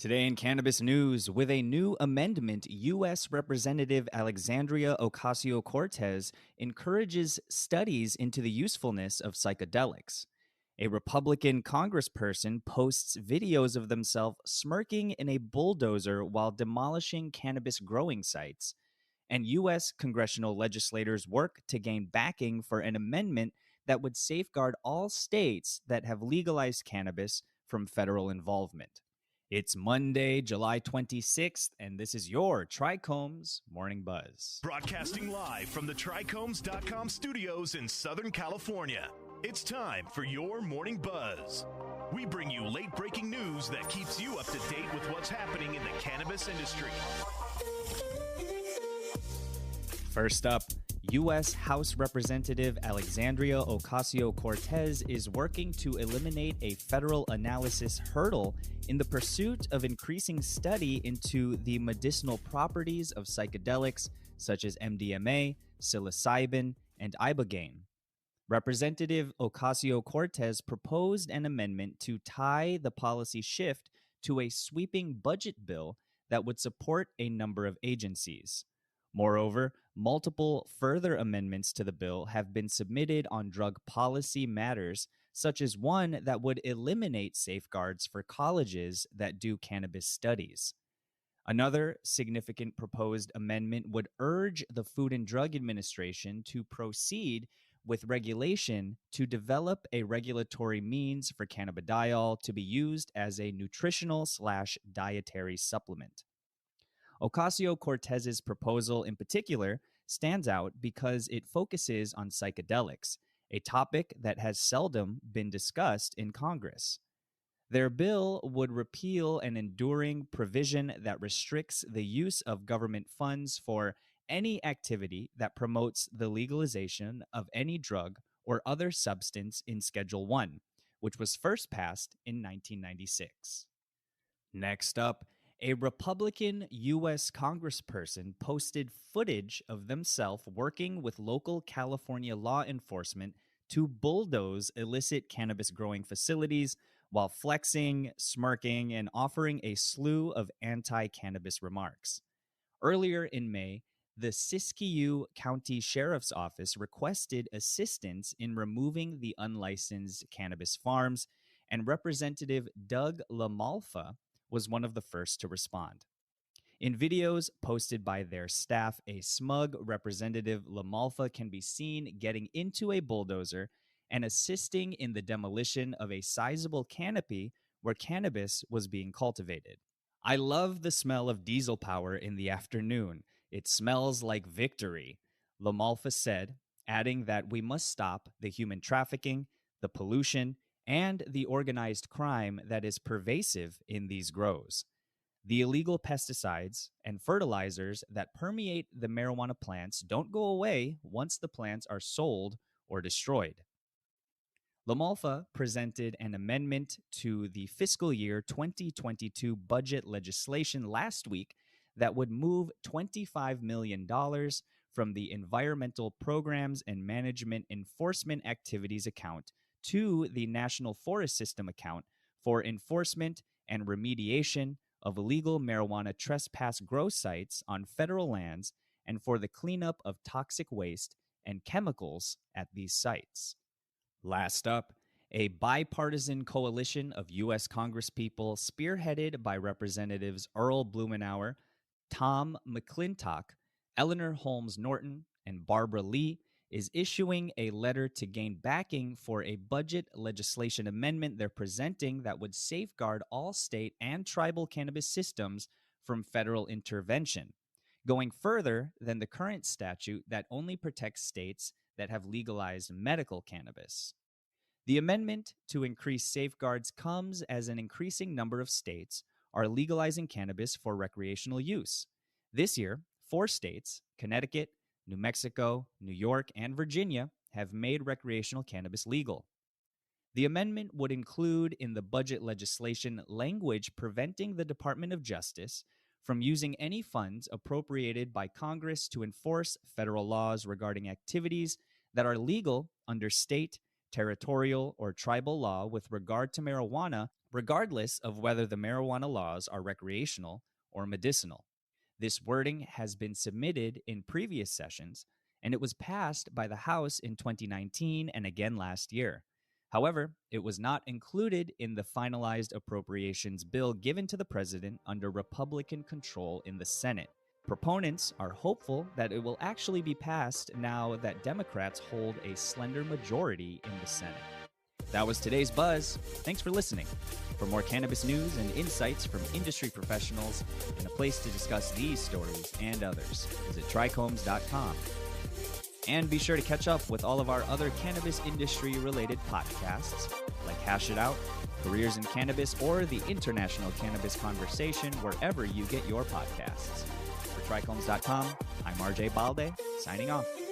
Today in Cannabis News, with a new amendment, U.S. Representative Alexandria Ocasio-Cortez encourages studies into the usefulness of psychedelics. A Republican congressperson posts videos of themselves smirking in a bulldozer while demolishing cannabis growing sites. And U.S. congressional legislators work to gain backing for an amendment that would safeguard all states that have legalized cannabis from federal involvement. It's Monday, July 26th, and this is your Trichomes Morning Buzz. Broadcasting live from the Trichomes.com studios in Southern California. It's time for your Morning Buzz. We bring you late-breaking news that keeps you up to date with what's happening in the cannabis industry. First up, U.S. House Representative Alexandria Ocasio-Cortez is working to eliminate a federal analysis hurdle in the pursuit of increasing study into the medicinal properties of psychedelics such as MDMA, psilocybin, and ibogaine. Representative Ocasio-Cortez proposed an amendment to tie the policy shift to a sweeping budget bill that would support a number of agencies. Moreover, multiple further amendments to the bill have been submitted on drug policy matters, such as one that would eliminate safeguards for colleges that do cannabis studies. Another significant proposed amendment would urge the Food and Drug Administration to proceed with regulation to develop a regulatory means for cannabidiol to be used as a nutritional/dietary supplement. Ocasio-Cortez's proposal in particular stands out because it focuses on psychedelics, a topic that has seldom been discussed in Congress. Their bill would repeal an enduring provision that restricts the use of government funds for any activity that promotes the legalization of any drug or other substance in Schedule I, which was first passed in 1996. Next up, a Republican U.S. congressperson posted footage of themselves working with local California law enforcement to bulldoze illicit cannabis growing facilities while flexing, smirking, and offering a slew of anti-cannabis remarks. Earlier in May, the Siskiyou County Sheriff's Office requested assistance in removing the unlicensed cannabis farms, and Representative Doug LaMalfa was one of the first to respond. In videos posted by their staff, a smug Representative LaMalfa can be seen getting into a bulldozer and assisting in the demolition of a sizable canopy where cannabis was being cultivated. "I love the smell of diesel power in the afternoon. It smells like victory," LaMalfa said, adding that we must stop the human trafficking, the pollution, and the organized crime that is pervasive in these grows. The illegal pesticides and fertilizers that permeate the marijuana plants don't go away once the plants are sold or destroyed. LaMalfa presented an amendment to the fiscal year 2022 budget legislation last week that would move $25 million from the Environmental Programs and Management Enforcement Activities account to the National Forest System account for enforcement and remediation of illegal marijuana trespass grow sites on federal lands and for the cleanup of toxic waste and chemicals at these sites. Last up, a bipartisan coalition of U.S. Congresspeople spearheaded by Representatives Earl Blumenauer, Tom McClintock, Eleanor Holmes Norton, and Barbara Lee is issuing a letter to gain backing for a budget legislation amendment they're presenting that would safeguard all state and tribal cannabis systems from federal intervention, going further than the current statute that only protects states that have legalized medical cannabis. The amendment to increase safeguards comes as an increasing number of states are legalizing cannabis for recreational use. This year, 4 states, Connecticut, New Mexico, New York, and Virginia, have made recreational cannabis legal. The amendment would include in the budget legislation language preventing the Department of Justice from using any funds appropriated by Congress to enforce federal laws regarding activities that are legal under state, territorial, or tribal law with regard to marijuana regardless of whether the marijuana laws are recreational or medicinal. This wording has been submitted in previous sessions, and it was passed by the House in 2019 and again last year. However, it was not included in the finalized appropriations bill given to the president under Republican control in the Senate. Proponents are hopeful that it will actually be passed now that Democrats hold a slender majority in the Senate. That was today's Buzz. Thanks for listening. For more cannabis news and insights from industry professionals and a place to discuss these stories and others, visit trichomes.com. And be sure to catch up with all of our other cannabis industry-related podcasts, like Hash It Out, Careers in Cannabis, or the International Cannabis Conversation, wherever you get your podcasts. For trichomes.com, I'm RJ Balde, signing off.